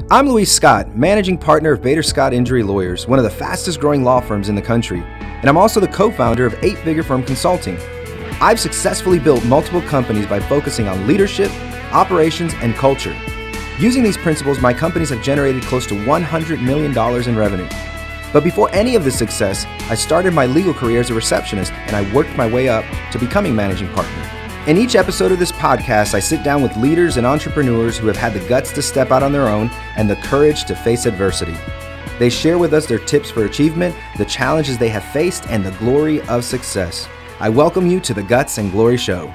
I'm Luis Scott, managing partner of Bader Scott Injury Lawyers, one of the fastest growing law firms in the country, and I'm also the co-founder of 8-Figure Firm Consulting. I've successfully built multiple companies by focusing on leadership, operations, and culture. Using these principles, my companies have generated close to $100 million in revenue. But before any of this success, I started my legal career as a receptionist, and I worked my way up to becoming managing partner. In each episode of this podcast, I sit down with leaders and entrepreneurs who have had the guts to step out on their own and the courage to face adversity. They share with us their tips for achievement, the challenges they have faced, and the glory of success. I welcome you to the Guts and Glory Show.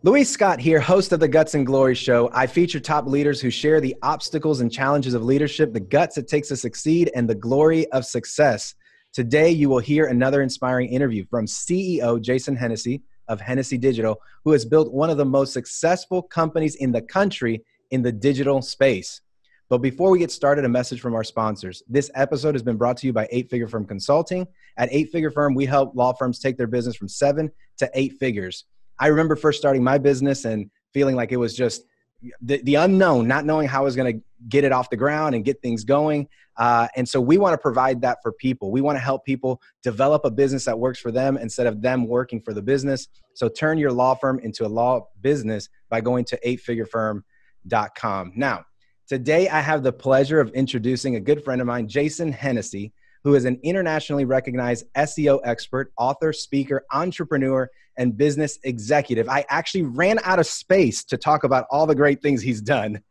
Luis Scott here, host of the Guts and Glory Show. I feature top leaders who share the obstacles and challenges of leadership, the guts it takes to succeed, and the glory of success. Today, you will hear another inspiring interview from CEO Jason Hennessey of Hennessey Digital, who has built one of the most successful companies in the country in the digital space. But before we get started, a message from our sponsors. This episode has been brought to you by 8-Figure Firm Consulting. At 8-Figure Firm, we help law firms take their business from 7 to 8 figures. I remember first starting my business and feeling like it was just the unknown, not knowing how I was going to get it off the ground and get things going. And so we want to provide that for people. We want to help people develop a business that works for them instead of them working for the business. So turn your law firm into a law business by going to 8figurefirm.com. Now, today I have the pleasure of introducing a good friend of mine, Jason Hennessey, who is an internationally recognized SEO expert, author, speaker, entrepreneur, and business executive. I actually ran out of space to talk about all the great things he's done.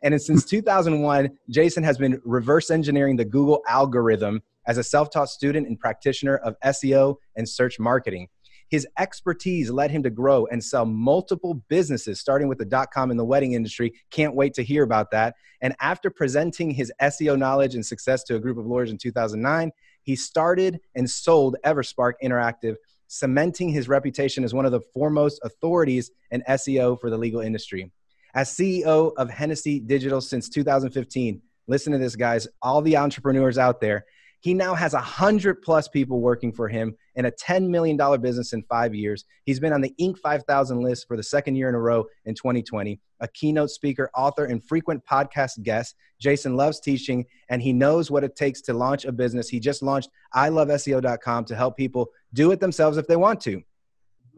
And since 2001, Jason has been reverse engineering the Google algorithm as a self-taught student and practitioner of SEO and search marketing. His expertise led him to grow and sell multiple businesses, starting with the .com in the wedding industry. Can't wait to hear about that. And after presenting his SEO knowledge and success to a group of lawyers in 2009, he started and sold Everspark Interactive, cementing his reputation as one of the foremost authorities in SEO for the legal industry. As CEO of Hennessey Digital since 2015, listen to this, guys, all the entrepreneurs out there, he now has 100+ people working for him and a $10 million business in 5 years. He's been on the Inc. 5000 list for the second year in a row in 2020, a keynote speaker, author, and frequent podcast guest. Jason loves teaching, and he knows what it takes to launch a business. He just launched iloveseo.com to help people do it themselves if they want to.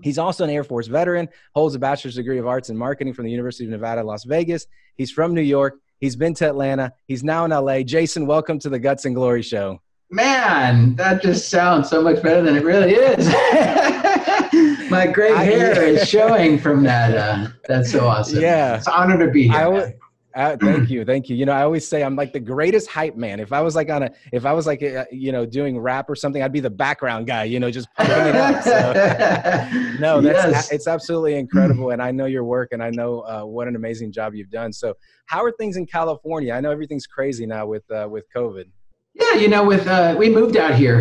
He's also an Air Force veteran, holds a bachelor's degree of arts in marketing from the University of Nevada, Las Vegas. He's from New York. He's been to Atlanta. He's now in LA. Jason, welcome to the Guts and Glory Show. Man, that just sounds so much better than it really is. My gray hair is showing from that. That's so awesome. Yeah. It's an honor to be here. Thank you. Thank you. You know, I always say I'm like the greatest hype man. If I was like doing rap or something, I'd be the background guy, just pumping it up. So, no, it's absolutely incredible. And I know your work, and I know what an amazing job you've done. So how are things in California? I know everything's crazy now with COVID. Yeah, we moved out here.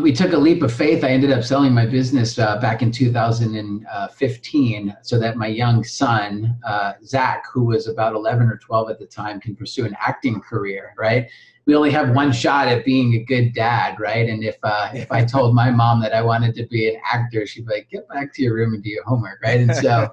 We took a leap of faith. I ended up selling my business back in 2015 so that my young son, Zach, who was about 11 or 12 at the time, can pursue an acting career, right? We only have one shot at being a good dad, right? And if I told my mom that I wanted to be an actor, she'd be like, get back to your room and do your homework, right? And so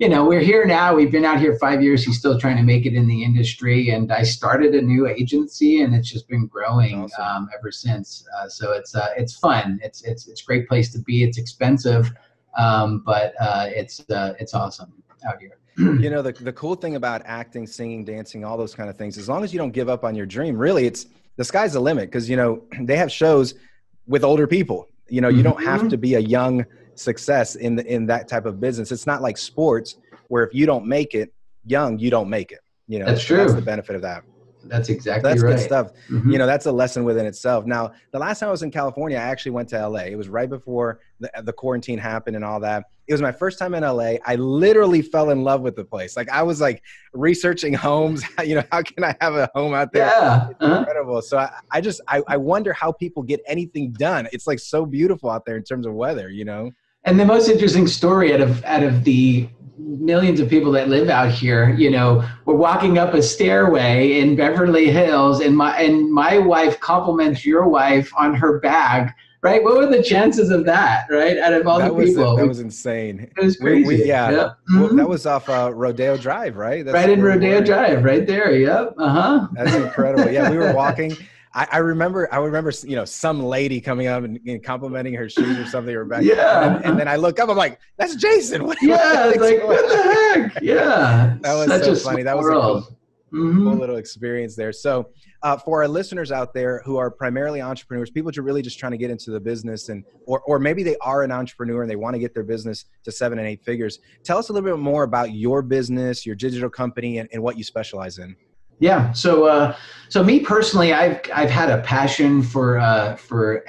we're here now. We've been out here 5 years. He's still trying to make it in the industry. And I started a new agency, and it's just been growing ever since. So it's fun. It's a great place to be. It's expensive, but it's awesome out here. The cool thing about acting, singing, dancing, all those kind of things, as long as you don't give up on your dream, really, the sky's the limit. Because, they have shows with older people. You don't have to be a young success in that type of business. It's not like sports where if you don't make it young, you don't make it. That's true. That's the benefit of that. That's exactly right. That's good stuff. That's a lesson within itself. Now, the last time I was in California, I actually went to LA. It was right before the quarantine happened and all that. It was my first time in LA. I literally fell in love with the place. Like I was like researching homes. How can I have a home out there? Yeah. It's incredible. So I wonder how people get anything done. It's like so beautiful out there in terms of weather, And the most interesting story out of the millions of people that live out here, we're walking up a stairway in Beverly Hills, and my wife compliments your wife on her bag right? What were the chances of that, right? Out of all the people, that was insane. it was crazy. Yeah. Yep. Well, that was off Rodeo Drive, right? That's Right in where we Rodeo were. Drive, right there. Yep. That's incredible. Yeah, we were walking. I remember, you know, some lady coming up and complimenting her shoes or something or back. Yeah. And then I look up, I'm like, that's Jason. Yeah. It's like, what the heck? Yeah. That was Such so a funny. small That was a world. cool little experience there. So for our listeners out there who are primarily entrepreneurs, people who are really just trying to get into the business or maybe they are an entrepreneur and they want to get their business to 7 and 8 figures. Tell us a little bit more about your business, your digital company, and what you specialize in. Yeah. So me personally, I've had a passion for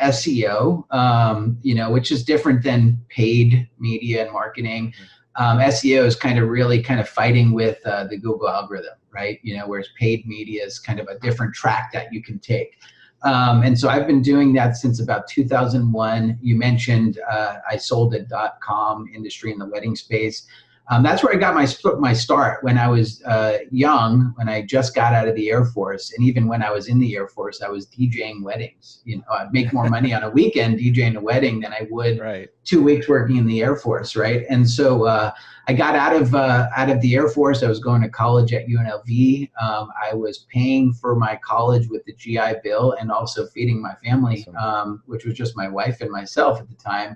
SEO, you know, which is different than paid media and marketing. SEO is really fighting with the Google algorithm, right? You know, whereas paid media is kind of a different track that you can take. And so I've been doing that since about 2001. You mentioned I sold a .com industry in the wedding space. That's where I got my start when I was young, when I just got out of the Air Force. And even when I was in the Air Force, I was DJing weddings. You know, I'd make more money on a weekend DJing a wedding than I would 2 weeks working in the Air Force, right? And so I got out of the Air Force. I was going to college at UNLV. I was paying for my college with the GI Bill and also feeding my family, which was just my wife and myself at the time.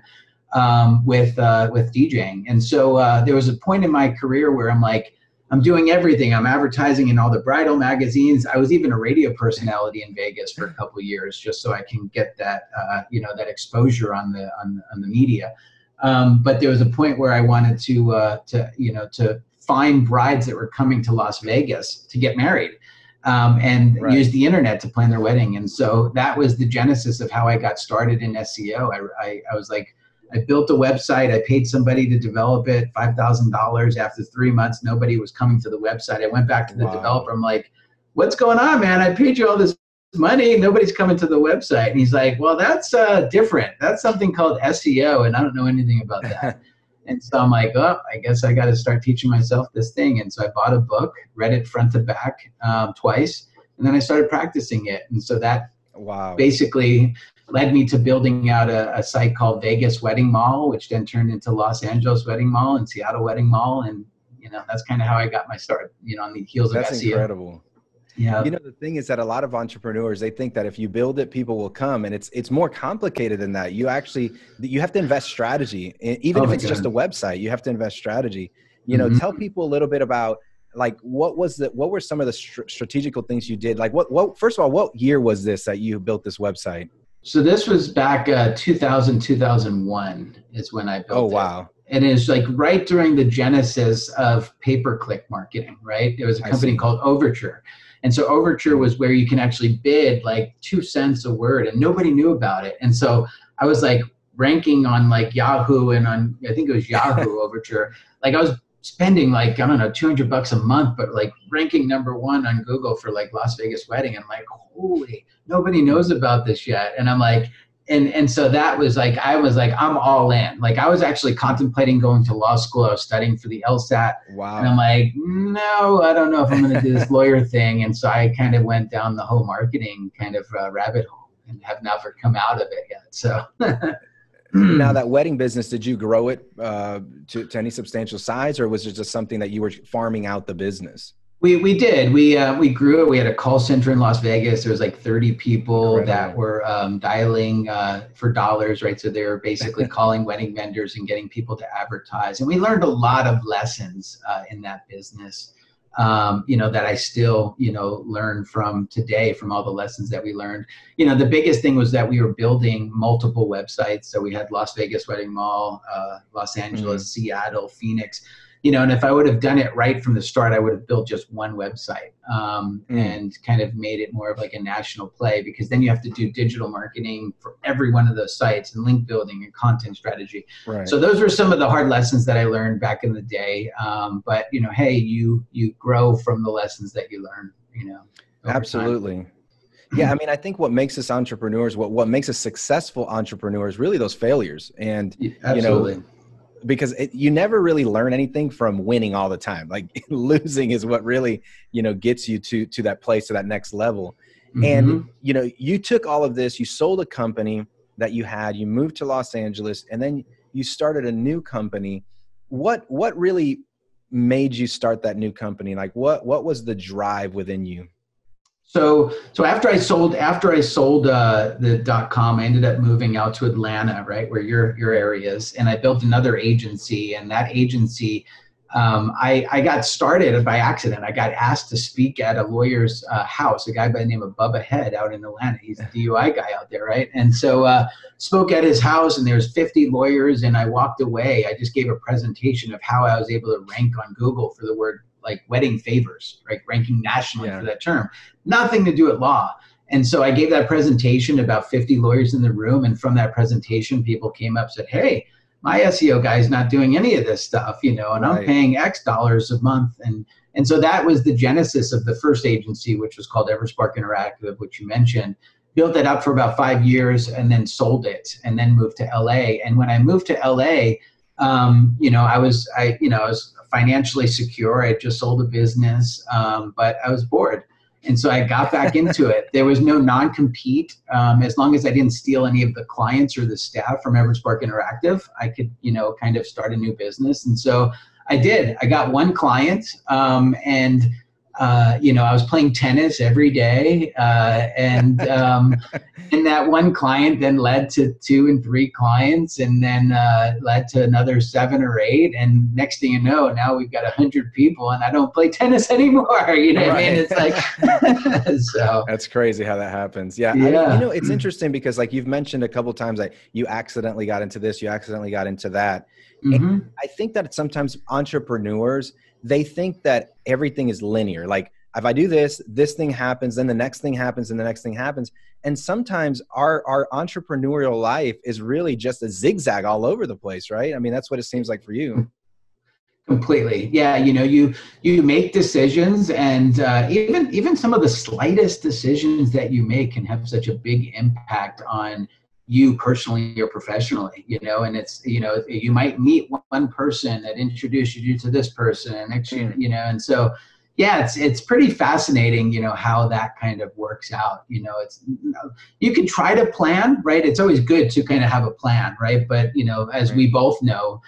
With DJing. And so there was a point in my career where I'm like, I'm doing everything. I'm advertising in all the bridal magazines. I was even a radio personality in Vegas for a couple of years, just so I can get that, you know, that exposure on the media. But there was a point where I wanted to find brides that were coming to Las Vegas to get married. And use the internet to plan their wedding. And so that was the genesis of how I got started in SEO. I was like, I built a website. I paid somebody to develop it, $5,000. After 3 months, nobody was coming to the website. I went back to the developer. I'm like, what's going on, man? I paid you all this money. Nobody's coming to the website. And he's like, well, that's different. That's something called SEO. And I don't know anything about that. And so I'm like, oh, I guess I got to start teaching myself this thing. And so I bought a book, read it front to back twice. And then I started practicing it. And so that basically led me to building out a site called Vegas Wedding Mall, which then turned into Los Angeles Wedding Mall and Seattle Wedding Mall. And, you know, that's kind of how I got my start, you know, on the heels of SEO. That's incredible. Yeah. You know, the thing is that a lot of entrepreneurs, they think that if you build it, people will come, and it's more complicated than that. You have to invest strategy. Even if it's just a website, you have to invest strategy. You know, tell people a little bit about, like, what were some of the strategical things you did? Like first of all, what year was this that you built this website? So this was back 2001 is when I built it. Oh, wow. And it's like right during the genesis of pay-per-click marketing, right? There was a company called Overture. And so Overture was where you can actually bid like 2 cents a word, and nobody knew about it. And so I was like ranking on like Yahoo and on, I think it was Yahoo Overture. Like I was spending like, I don't know, $200 a month, but like ranking #1 on Google for like Las Vegas wedding. I'm like, holy, nobody knows about this yet. And I'm like, and so that was like, I was like, I'm all in. Like I was actually contemplating going to law school. I was studying for the LSAT. Wow. And I'm like, no, I don't know if I'm going to do this lawyer thing. And so I kind of went down the whole marketing kind of rabbit hole and have never come out of it yet. So now that wedding business, did you grow it to any substantial size, or was it just something that you were farming out the business? We did. We grew it. We had a call center in Las Vegas. There was like 30 people that were dialing for dollars, right? So they were basically calling wedding vendors and getting people to advertise. And we learned a lot of lessons in that business, you know, that I still, you know, learn from today, from all the lessons that we learned. You know, the biggest thing was that we were building multiple websites. So we had Las Vegas Wedding Mall, Los Angeles, Seattle, Phoenix. You know, and if I would have done it right from the start, I would have built just one website and kind of made it more of like a national play, because then you have to do digital marketing for every one of those sites and link building and content strategy. Right. So those were some of the hard lessons that I learned back in the day. But, you know, hey, you grow from the lessons that you learn, you know. Absolutely. Time. Yeah. I mean, I think what makes us entrepreneurs, what makes us successful entrepreneurs, really those failures. And, you know, because you never really learn anything from winning all the time. Like losing is what really, you know, gets you to that place, to that next level. And, you know, you took all of this, you sold a company, that you had. You moved to Los Angeles, and then you started a new company. What really made you start that new company? Like what was the drive within you? So after I sold the .com, I ended up moving out to Atlanta, right, where your area is, and I built another agency. And that agency, I got started by accident. I got asked to speak at a lawyer's house, a guy by the name of Bubba Head out in Atlanta. He's a DUI guy out there, right? And so spoke at his house, and there's 50 lawyers, and I walked away. I just gave a presentation of how I was able to rank on Google for the word like wedding favors, right? Ranking nationally for that term. Nothing to do with law. And so I gave that presentation, about 50 lawyers in the room. And from that presentation, people came up and said, hey, my SEO guy is not doing any of this stuff, and I'm paying X dollars a month. And so that was the genesis of the first agency, which was called Everspark Interactive, which you mentioned. Built that up for about 5 years and then sold it and then moved to LA. And when I moved to LA, I was financially secure. I had just sold a business, but I was bored. And so I got back into it. There was no non-compete. As long as I didn't steal any of the clients or the staff from Everspark Interactive, I could, kind of start a new business. And so I did. I got one client, and I was playing tennis every day, and that one client then led to 2 and 3 clients, and then led to another 7 or 8. And next thing you know, now we've got 100 people, and I don't play tennis anymore. What I mean? It's like, so that's crazy how that happens. Yeah. It's interesting because like you've mentioned a couple of times that you accidentally got into this, you accidentally got into that. Mm-hmm. And I think that sometimes entrepreneurs, they think that everything is linear. Like if I do this thing happens, then the next thing happens, and the next thing happens. And sometimes our entrepreneurial life is really just a zigzag all over the place, right? I mean, that's what it seems like for you. Completely. Yeah. You make decisions, and even some of the slightest decisions that you make can have such a big impact on you personally or professionally, and it's, you might meet one person that introduces you to this person, and next, and so, yeah, it's pretty fascinating, how that kind of works out. You can try to plan, right? It's always good to kind of have a plan, right? But, as we both know,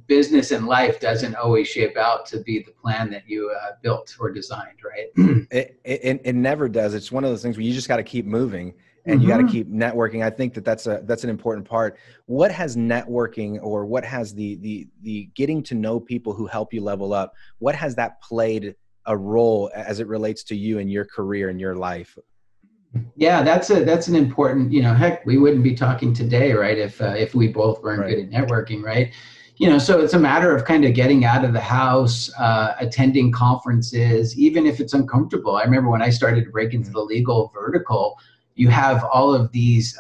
business and life doesn't always shape out to be the plan that you built or designed, right? It never does. It's one of those things where you just got to keep moving. And you got to keep networking. I think that's an important part. What has networking, or what has the getting to know people who help you level up, what has that played a role as it relates to you and your career and your life? Yeah, that's an important, heck, we wouldn't be talking today, right? If we both weren't good at networking, right? So it's a matter of kind of getting out of the house, attending conferences, even if it's uncomfortable. I remember when I started to break into the legal vertical, you have all of these,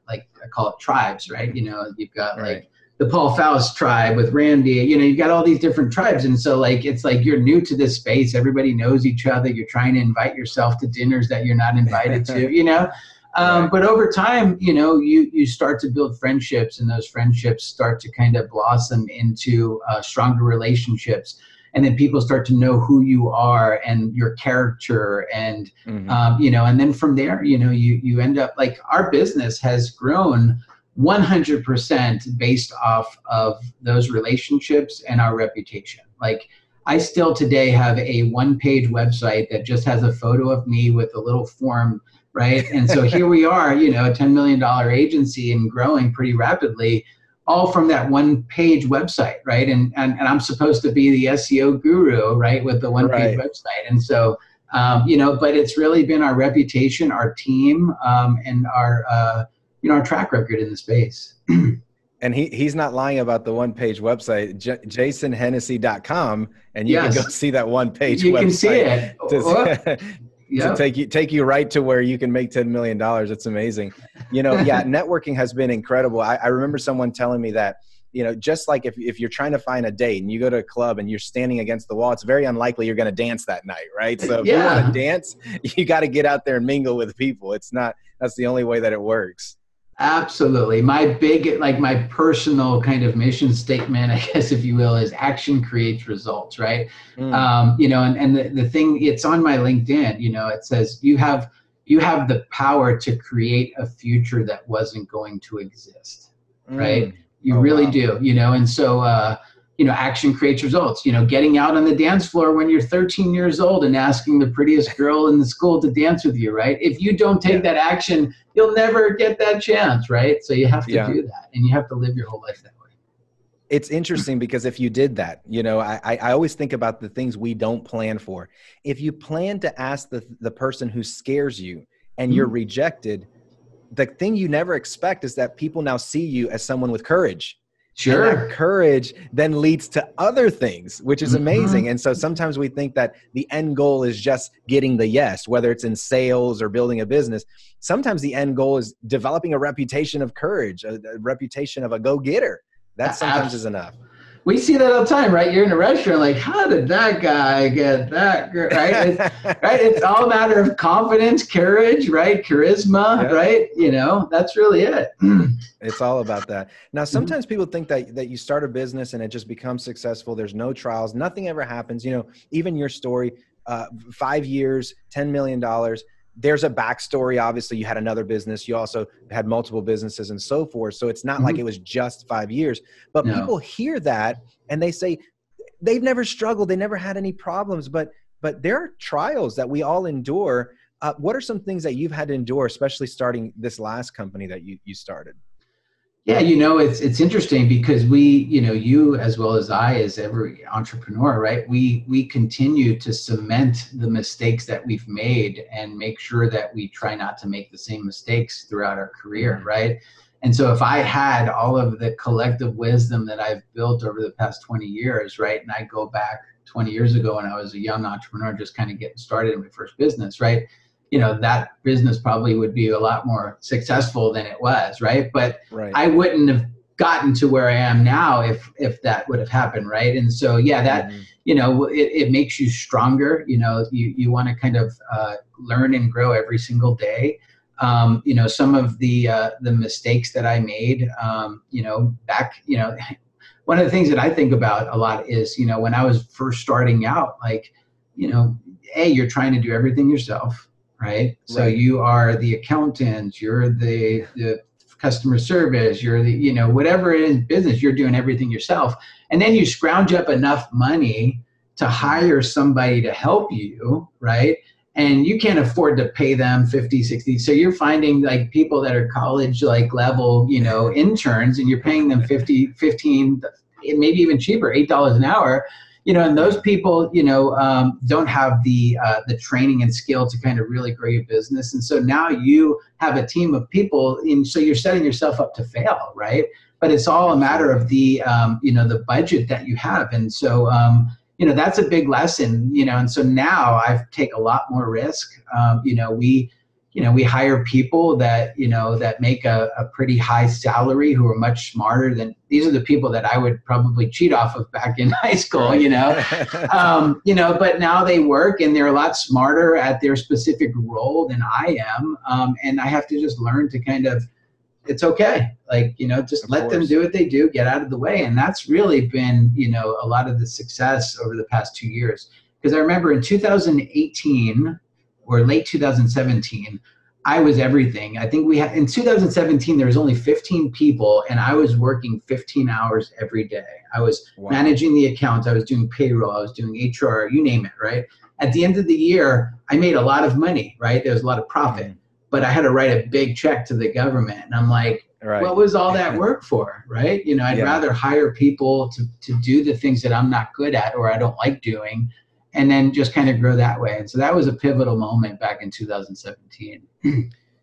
like I call it tribes, right? You've got like the Paul Faust tribe with Randy, you've got all these different tribes. And so like, it's like, you're new to this space. Everybody knows each other. You're trying to invite yourself to dinners that you're not invited to, but over time, you start to build friendships, and those friendships start to kind of blossom into stronger relationships. And then people start to know who you are and your character, and and then from there, you end up, like, our business has grown 100% based off of those relationships and our reputation. Like, I still today have a 1-page website that just has a photo of me with a little form, right? And so here we are, a $10 million agency and growing pretty rapidly, all from that 1-page website, right? And I'm supposed to be the SEO guru, right, with the 1-page website. And so, but it's really been our reputation, our team, and our track record in the space. And he's not lying about the 1-page website, jasonhennessey.com, and you can go see that 1-page website. You can see it. To take you right to where you can make $10 million. It's amazing. Networking has been incredible. I remember someone telling me that, just like if you're trying to find a date and you go to a club and you're standing against the wall, it's very unlikely you're going to dance that night, right? So if you want to dance, you got to get out there and mingle with people. That's the only way that it works. Absolutely. My personal kind of mission statement, I guess, if you will, is action creates results, right? And the thing, it's on my LinkedIn, it says you have you have the power to create a future that wasn't going to exist, right? You really do, and so, action creates results, getting out on the dance floor when you're 13 years old and asking the prettiest girl in the school to dance with you, right? If you don't take that action, you'll never get that chance, right? So you have to do that, and you have to live your whole life that way. It's interesting because if you did that, I always think about the things we don't plan for. If you plan to ask the person who scares you and you're rejected, the thing you never expect is that people now see you as someone with courage. Sure. And that courage then leads to other things, which is amazing. And so sometimes we think that the end goal is just getting the yes, whether it's in sales or building a business. Sometimes the end goal is developing a reputation of courage, a reputation of a go-getter. That sometimes is enough. We see that all the time, right? You're in a restaurant, like, how did that guy get that girl, right? It's all a matter of confidence, courage, right? Charisma, right? That's really it. It's all about that. Now, sometimes people think that you start a business and it just becomes successful. There's no trials. Nothing ever happens. Even your story, 5 years, $10 million. There's a backstory. Obviously, you had another business. You also had multiple businesses and so forth. So it's not like it was just 5 years. But people hear that and they say they've never struggled. They never had any problems. But there are trials that we all endure. What are some things that you've had to endure, especially starting this last company that you started? Yeah, it's interesting because we, you as well as I, as every entrepreneur, right? We continue to cement the mistakes that we've made and make sure that we try not to make the same mistakes throughout our career, right? And so if I had all of the collective wisdom that I've built over the past 20 years, right? And I go back 20 years ago when I was a young entrepreneur, just kind of getting started in my first business, right? That business probably would be a lot more successful than it was, right? But I wouldn't have gotten to where I am now if that would have happened, right? And so, that, it makes you stronger. You want to kind of learn and grow every single day. Some of the mistakes that I made, back, one of the things that I think about a lot is, when I was first starting out, like, you're trying to do everything yourself. Right. So you are the accountant, you're the customer service, you're the, whatever it is business, you're doing everything yourself. And then you scrounge up enough money to hire somebody to help you. Right. And you can't afford to pay them 50, 60. So you're finding like people that are college like level, interns, and you're paying them 50, 15, maybe even cheaper, $8 an hour. And those people, don't have the training and skill to kind of really grow your business. And so now you have a team of people, and so you're setting yourself up to fail, right? But it's all a matter of the, the budget that you have. And so, that's a big lesson, and so now I take a lot more risk. We hire people that, that make a pretty high salary, who are much smarter than, these are the people that I would probably cheat off of back in high school, but now they work and they're a lot smarter at their specific role than I am. And I have to just learn to kind of, it's okay. Like, just let them do what they do, get out of the way. And that's really been, a lot of the success over the past 2 years. Because I remember in 2018, or late 2017, I was everything. I think in 2017, there was only 15 people and I was working 15 hours every day. I was managing the accounts. I was doing payroll. I was doing HR, you name it, right? At the end of the year, I made a lot of money, right? There was a lot of profit, but I had to write a big check to the government. And I'm like, what was all that work for, right? I'd rather hire people to do the things that I'm not good at or I don't like doing, and then just kind of grow that way. And so that was a pivotal moment back in 2017.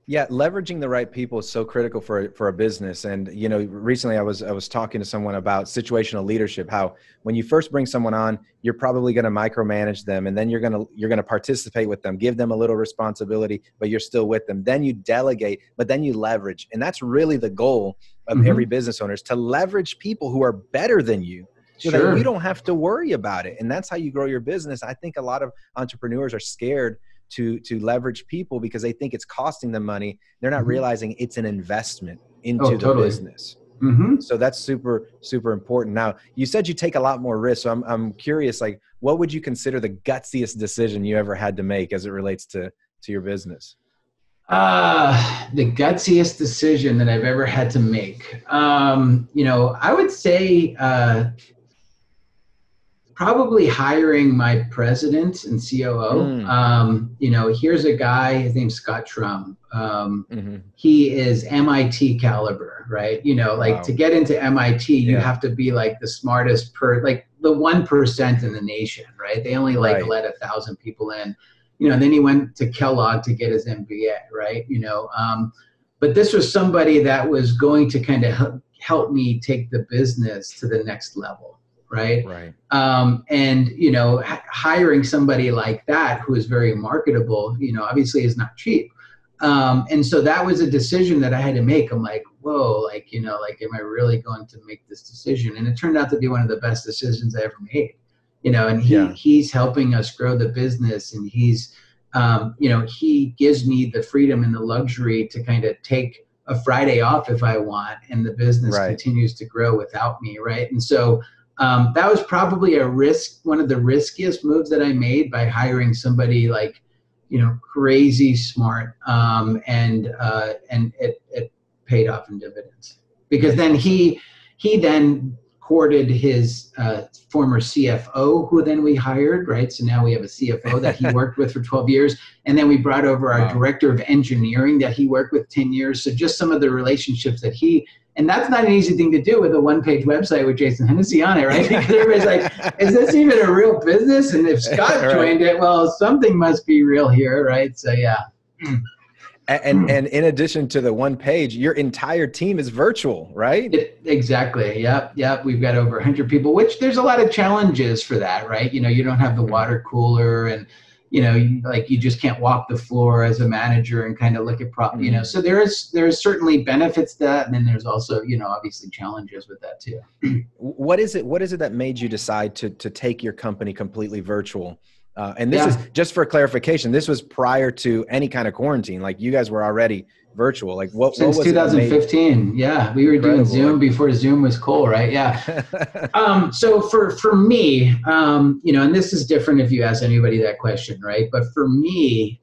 Yeah, leveraging the right people is so critical for a business. And recently I was talking to someone about situational leadership. How when you first bring someone on, you're probably going to micromanage them, and then you're going to participate with them, give them a little responsibility, but you're still with them. Then you delegate, but then you leverage, and that's really the goal of every business owner, is to leverage people who are better than you, so that you don't have to worry about it. And that's how you grow your business. I think a lot of entrepreneurs are scared to leverage people because they think it's costing them money. They're not realizing it's an investment into the business. So that's super, super important. Now, you said you take a lot more risk. So I'm curious, like, what would you consider the gutsiest decision you ever had to make as it relates to your business? The gutsiest decision that I've ever had to make. I would say probably hiring my president and COO. Mm, Here's a guy, his name's Scott Trum. hmm. He is MIT caliber, right? Like to Wow. get into MIT, you Yeah. have to be like the smartest like the 1% in the nation, right? They only like Right. let 1,000 people in. Then he went to Kellogg to get his MBA, right? But this was somebody that was going to kind of help me take the business to the next level, right? Right. And hiring somebody like that who is very marketable, obviously is not cheap. And so that was a decision that I had to make. I'm like, whoa, like, am I really going to make this decision? And it turned out to be one of the best decisions I ever made. And Yeah. he's helping us grow the business, and he gives me the freedom and the luxury to kind of take a Friday off if I want, and the business Right. continues to grow without me, right? And so that was probably one of the riskiest moves that I made, by hiring somebody like, crazy smart, and it paid off in dividends, because That's then awesome. he then courted his former CFO, who then we hired, right? So now we have a CFO that he worked with for 12 years. And then we brought over our Wow. director of engineering that he worked with 10 years. So just some of the relationships and that's not an easy thing to do with a one-page website with Jason Hennessey on it, right? Because everybody's like, is this even a real business? And if Scott Right. joined it, well, something must be real here, right? So yeah. And in addition to the one page, your entire team is virtual, right? Exactly. Yep. We've got over 100 people, which there's a lot of challenges for that, right? You don't have the Mhm. water cooler, and you just can't walk the floor as a manager and kind of look at Mhm. So there's certainly benefits to that, and then there's also obviously challenges with that too. What is it? What is it that made you decide to take your company completely virtual? And this is Yeah. just for clarification. This was prior to any kind of quarantine. Like you guys were already virtual. Like what Since was it that made 2015. Yeah, we were doing incredible? Zoom Like, before Zoom was cool, right? Yeah. So for me, and this is different if you ask anybody that question, right? But for me,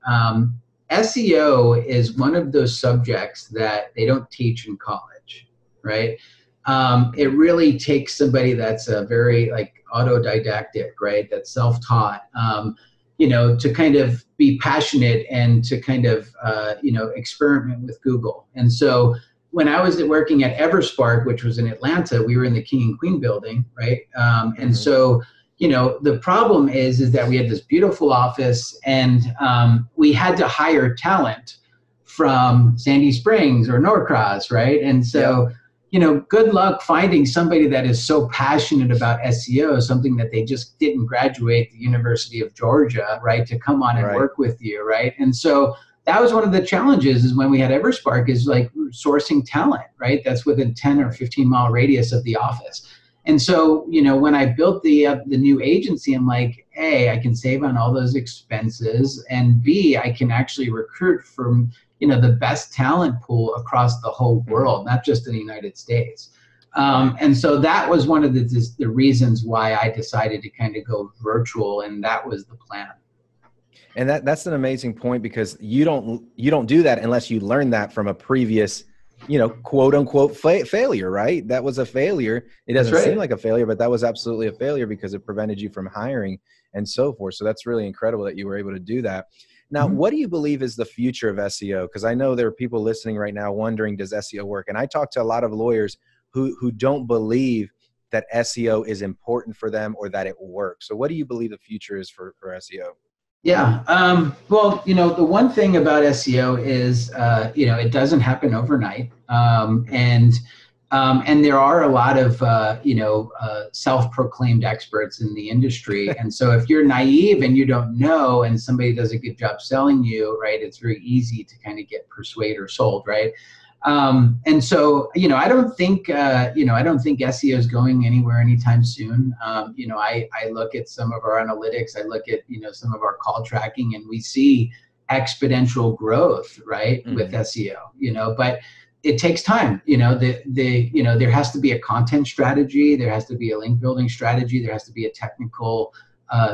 SEO is one of those subjects that they don't teach in college, right? It mm, really takes somebody that's a very like autodidactic, right? That's self-taught, to kind of be passionate and to kind of, experiment with Google. And so when I was working at Everspark, which was in Atlanta, we were in the King and Queen building, right? And mhm, so, the problem is that we had this beautiful office, and we had to hire talent from Sandy Springs or Norcross, right? And yep, so, good luck finding somebody that is so passionate about SEO, something that they just didn't graduate the University of Georgia, right, to come on and right, work with you, right? And so that was one of the challenges, is when we had Everspark, is like sourcing talent, right? That's within 10 or right, 15-mile radius of the office. And so, when I built the new agency, I'm like, A, I can save on all those expenses, and B, I can actually recruit from the best talent pool across the whole mhm, world, not just in the United States. right. And so that was one of the reasons why I decided to kind of go virtual, and that was the plan. And that's an amazing point, because you don't do that unless you learn that from a previous, quote unquote failure, right? That was a failure. It That's doesn't seem right. like a failure, but that was absolutely a failure because it prevented you from hiring and so forth. So that's really incredible that you were able to do that. Now, Mhm. what do you believe is the future of SEO? Because I know there are people listening right now wondering, does SEO work? And I talk to a lot of lawyers who don't believe that SEO is important for them or that it will work. So what do you believe the future is for SEO? Yeah. Well, the one thing about SEO is, it doesn't happen overnight. And there are a lot of, self-proclaimed experts in the industry. And so if you're naive and you don't know, and somebody does a good job selling you, right, it's very easy to kind of get persuaded or sold, right? And so, I don't think SEO is going anywhere anytime soon. I look at some of our analytics, I look at, some of our call tracking, and we see exponential growth, right, with Mhm. SEO, but it takes time. There has to be a content strategy, there has to be a link building strategy, there has to be a technical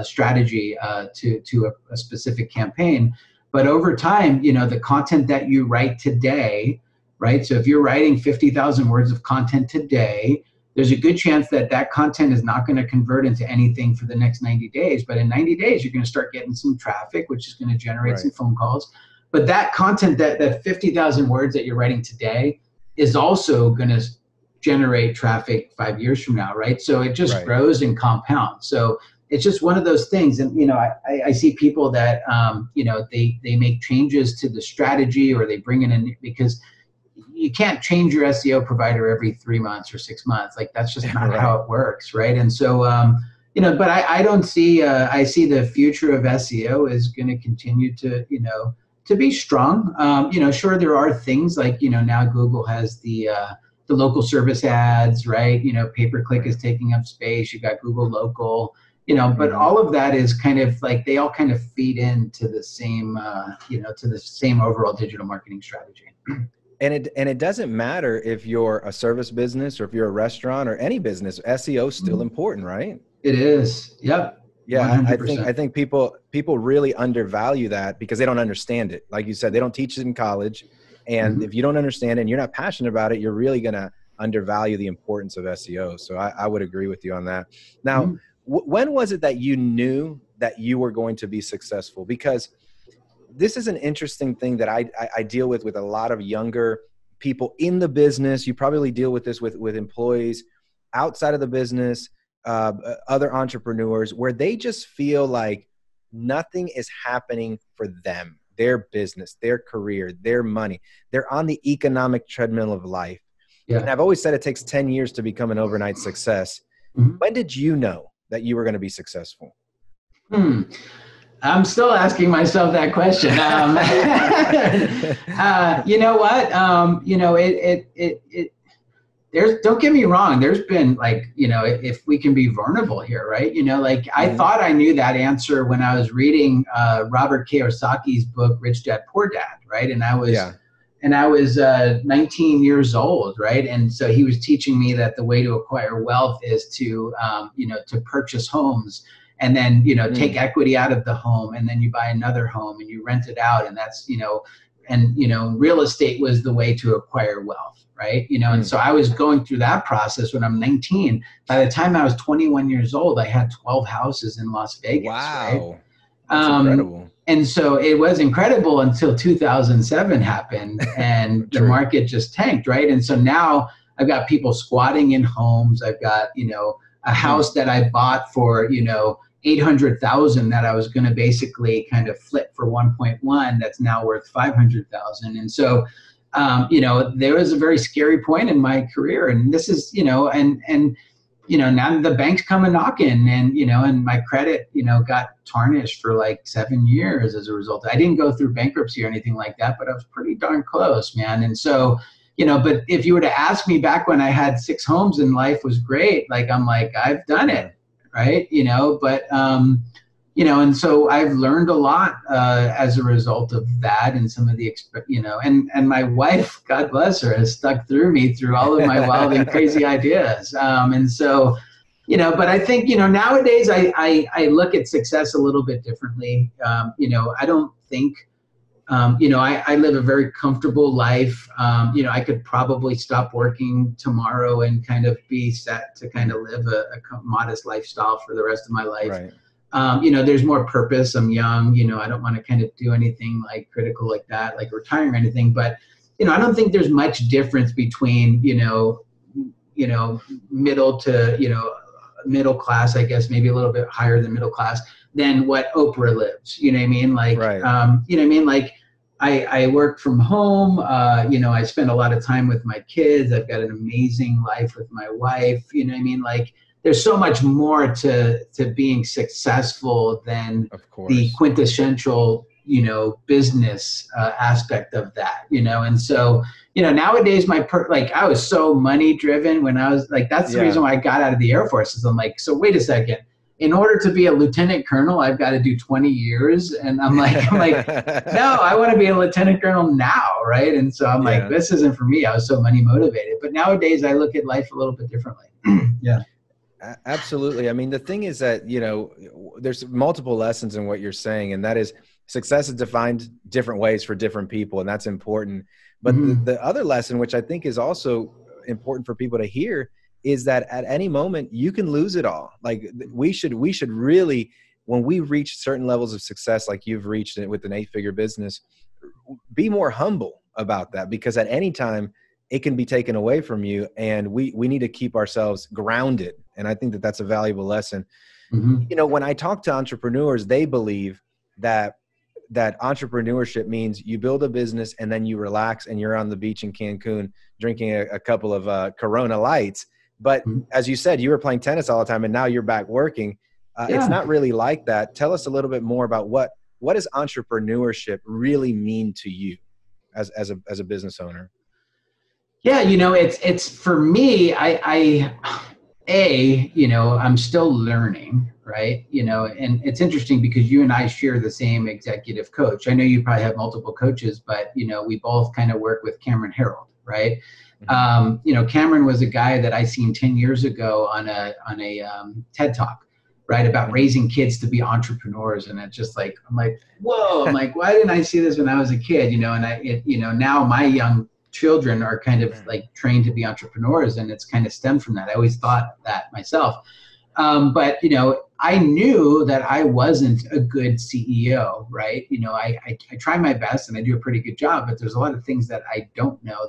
strategy to a specific campaign. But over time, the content that you write today, right? So if you're writing 50,000 words of content today, there's a good chance that that content is not going to convert into anything for the next 90 days. But in 90 days, you're going to start getting some traffic, which is going to generate some phone calls. But that content, that 50,000 words that you're writing today is also going to generate traffic 5 years from now, right? So it just grows and compounds. So it's just one of those things. And, I see people that, they make changes to the strategy, or they bring in because you can't change your SEO provider every 3 months or 6 months. Like, that's just not how it works, right? And so, but I don't see, I see the future of SEO is going to continue to, to be strong. Sure, there are things like, now Google has the local service ads, right? Pay-per-click is taking up space. You got Google Local, but all of that is kind of like, they all kind of feed into the same, to the same overall digital marketing strategy. And it doesn't matter if you're a service business or if you're a restaurant or any business, SEO is still important, right? It is. Yep. Yeah, 100%. I think people really undervalue that because they don't understand it. Like you said, they don't teach it in college. And if you don't understand it and you're not passionate about it, you're really going to undervalue the importance of SEO. So I would agree with you on that. Now, when was it that you knew that you were going to be successful? Because this is an interesting thing that I deal with a lot of younger people in the business. You probably deal with this with employees outside of the business, other entrepreneurs, where they just feel like nothing is happening for them, their business, their career, their money. They're on the economic treadmill of life. Yeah. And I've always said it takes 10 years to become an overnight success. When did you know that you were going to be successful? I'm still asking myself that question. You know what? Don't get me wrong. There's been like, if we can be vulnerable here, right? I thought I knew that answer when I was reading Robert Kiyosaki's book, Rich Dad, Poor Dad, right? And I was 19 years old, right? And so he was teaching me that the way to acquire wealth is to, to purchase homes. And then, take equity out of the home, and then you buy another home and you rent it out. And that's, real estate was the way to acquire wealth, right? And so I was going through that process when I'm 19. By the time I was 21 years old, I had 12 houses in Las Vegas. Wow. Right? That's incredible. And so it was incredible until 2007 happened and the market just tanked, right? And so now I've got people squatting in homes. I've got, a house that I bought for, 800,000 that I was going to basically kind of flip for 1.1 that's now worth 500,000. And so, there was a very scary point in my career, and this is, now the bank's coming knocking, and, and my credit, got tarnished for like 7 years as a result. I didn't go through bankruptcy or anything like that, but I was pretty darn close, man. And so, but if you were to ask me back when I had 6 homes and life was great, like, I'm like, I've done it. Right. But, and so I've learned a lot as a result of that, and some of the, and my wife, God bless her, has stuck through me through all of my wild and crazy ideas. And so, but I think, nowadays I look at success a little bit differently. I don't think, I live a very comfortable life. I could probably stop working tomorrow and kind of be set to kind of live a modest lifestyle for the rest of my life. Right. There's more purpose. I'm young, I don't want to kind of do anything like critical like that, like retiring or anything. But, I don't think there's much difference between, middle to, middle class, I guess, maybe a little bit higher than middle class than what Oprah lives. You know what I mean? Like, right. You know what I mean? Like, I work from home. I spend a lot of time with my kids. I've got an amazing life with my wife. You know what I mean? Like, there's so much more to being successful than the quintessential, business aspect of that, and so, nowadays I was so money driven when I was like, that's the reason why I got out of the Air Force, is I'm like, so wait a second. In order to be a lieutenant colonel, I've got to do 20 years. And I'm like, no, I want to be a lieutenant colonel now. Right. And so I'm like, this isn't for me. I was so money motivated. But nowadays I look at life a little bit differently. Yeah. Absolutely. I mean, the thing is that, there's multiple lessons in what you're saying. And that is, Success is defined different ways for different people, and that's important. But Mm-hmm. the other lesson, which I think is also important for people to hear, is that at any moment you can lose it all. Like we should really, when we reach certain levels of success, like you've reached it with an 8-figure business, be more humble about that, because at any time it can be taken away from you, and we need to keep ourselves grounded. And I think that that's a valuable lesson. Mm-hmm. You know, when I talk to entrepreneurs, they believe that entrepreneurship means you build a business and then you relax and you're on the beach in Cancun drinking a couple of Corona Lights. But Mm-hmm. as you said, you were playing tennis all the time and now you're back working. It's Yeah. not really like that. Tell us a little bit more about what does entrepreneurship really mean to you as a business owner? Yeah, it's for me, I'm still learning, right? And it's interesting because you and I share the same executive coach. I know you probably have multiple coaches, but we both kind of work with Cameron Harold, right? Cameron was a guy that I seen 10 years ago on a TED Talk, right, about raising kids to be entrepreneurs. And it's just like, I'm like, whoa, I'm like, why didn't I see this when I was a kid? And now my young children are kind of like trained to be entrepreneurs, and it's kind of stemmed from that. I always thought that myself. But I knew that I wasn't a good CEO, right? I try my best and I do a pretty good job, but there's a lot of things that I don't know,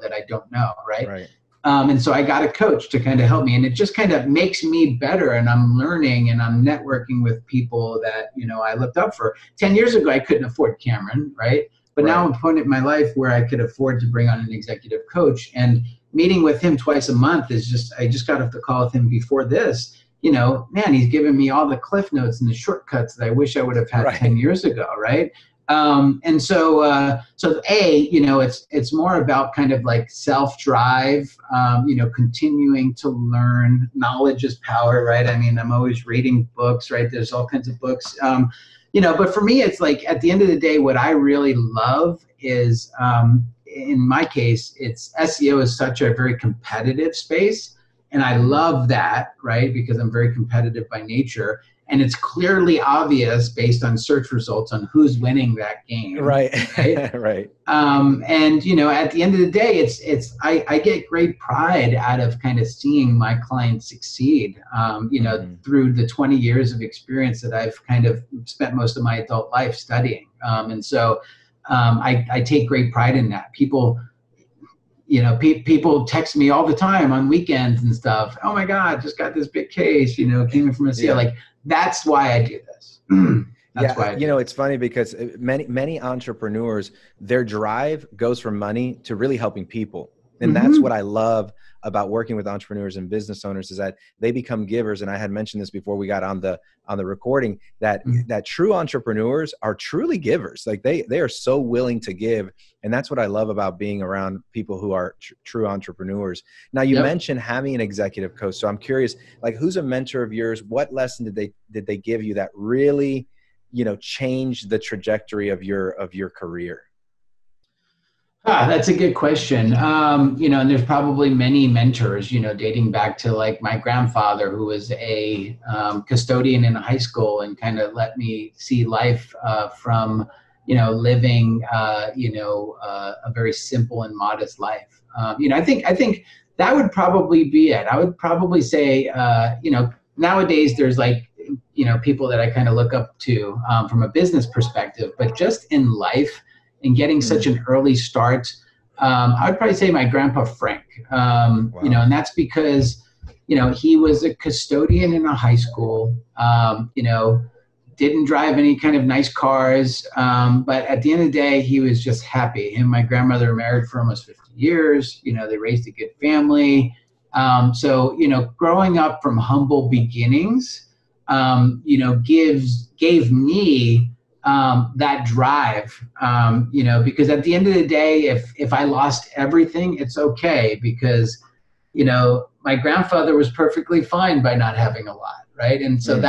right? Right. And so I got a coach to kind of help me, and it just kind of makes me better, and I'm learning and I'm networking with people that, I looked up for. 10 years ago, I couldn't afford Cameron, right? But now I'm at a point in my life where I could afford to bring on an executive coach, and meeting with him twice a month is I just got off the call with him before this. Man, he's given me all the cliff notes and the shortcuts that I wish I would have had 10 years ago, right? And so it's more about kind of like self-drive, continuing to learn. Knowledge is power, right? I mean, I'm always reading books, right? There's all kinds of books. But for me, it's like at the end of the day, what I really love is, in my case, it's SEO is such a very competitive space. And I love that, right? Because I'm very competitive by nature. And it's clearly obvious based on search results on who's winning that game. Right. Right. And, at the end of the day, I get great pride out of kind of seeing my clients succeed, through the 20 years of experience that I've kind of spent most of my adult life studying. And so I take great pride in that. People text me all the time on weekends and stuff. Oh my God, just got this big case, came in from SEO. Like, that's why I do this. That's why I do it's funny because many entrepreneurs, their drive goes from money to really helping people. And that's what I love about working with entrepreneurs and business owners, is that they become givers. And I had mentioned this before we got on the recording, that true entrepreneurs are truly givers. Like they are so willing to give. And that's what I love about being around people who are true entrepreneurs. Now, you mentioned having an executive coach. So I'm curious, like, who's a mentor of yours? What lesson did they give you that really, changed the trajectory of your career? That's a good question. And there's probably many mentors, dating back to like my grandfather, who was a custodian in a high school and kind of let me see life from, living, a very simple and modest life. I think that would probably be it. I would probably say, nowadays there's like, people that I kind of look up to from a business perspective, but just in life, and getting such an early start, I would probably say my grandpa Frank. Wow. And that's because, he was a custodian in a high school. Didn't drive any kind of nice cars, but at the end of the day, he was just happy. Him and my grandmother were married for almost 50 years. They raised a good family. So growing up from humble beginnings, gave me that drive, because at the end of the day, if I lost everything, it's okay, because, my grandfather was perfectly fine by not having a lot. Right. And so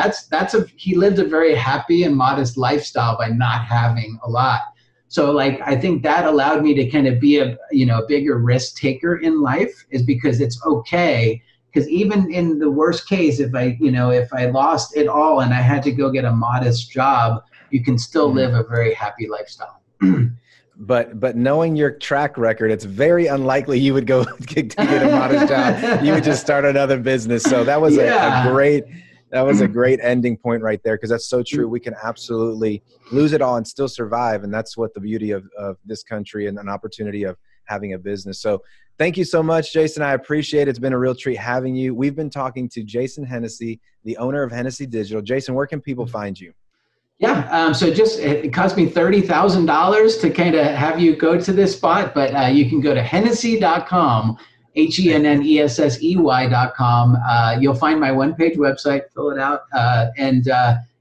he lived a very happy and modest lifestyle by not having a lot. So like, I think that allowed me to kind of be a bigger risk taker in life, is because it's okay. Because even in the worst case, if I lost it all and I had to go get a modest job, you can still live a very happy lifestyle. But knowing your track record, it's very unlikely you would go to get a modest job. You would just start another business. So that was a great ending point right there, because that's so true. We can absolutely lose it all and still survive. And that's what the beauty of this country and an opportunity of having a business. So thank you so much, Jason. I appreciate it. It's been a real treat having you. We've been talking to Jason Hennessey, the owner of Hennessey Digital. Jason, where can people find you? Yeah, so it cost me $30,000 to kind of have you go to this spot, but you can go to Hennessey.com, Hennessey.com. You'll find my one-page website, fill it out, and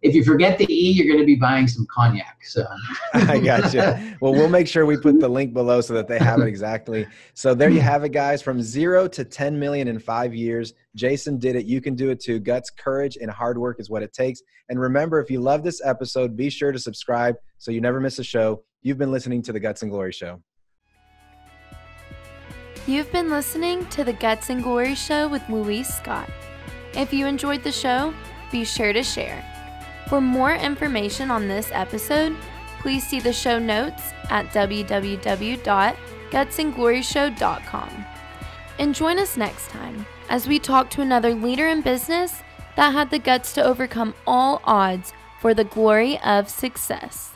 if you forget the E, you're going to be buying some cognac. So I got you. Well, we'll make sure we put the link below so that they have it exactly. So there you have it, guys. From 0 to 10 million in 5 years. Jason did it. You can do it too. Guts, courage, and hard work is what it takes. And remember, if you love this episode, be sure to subscribe so you never miss a show. You've been listening to the Guts and Glory Show. You've been listening to the Guts and Glory Show with Luis Scott. If you enjoyed the show, be sure to share. For more information on this episode, please see the show notes at www.gutsandgloryshow.com. And join us next time as we talk to another leader in business that had the guts to overcome all odds for the glory of success.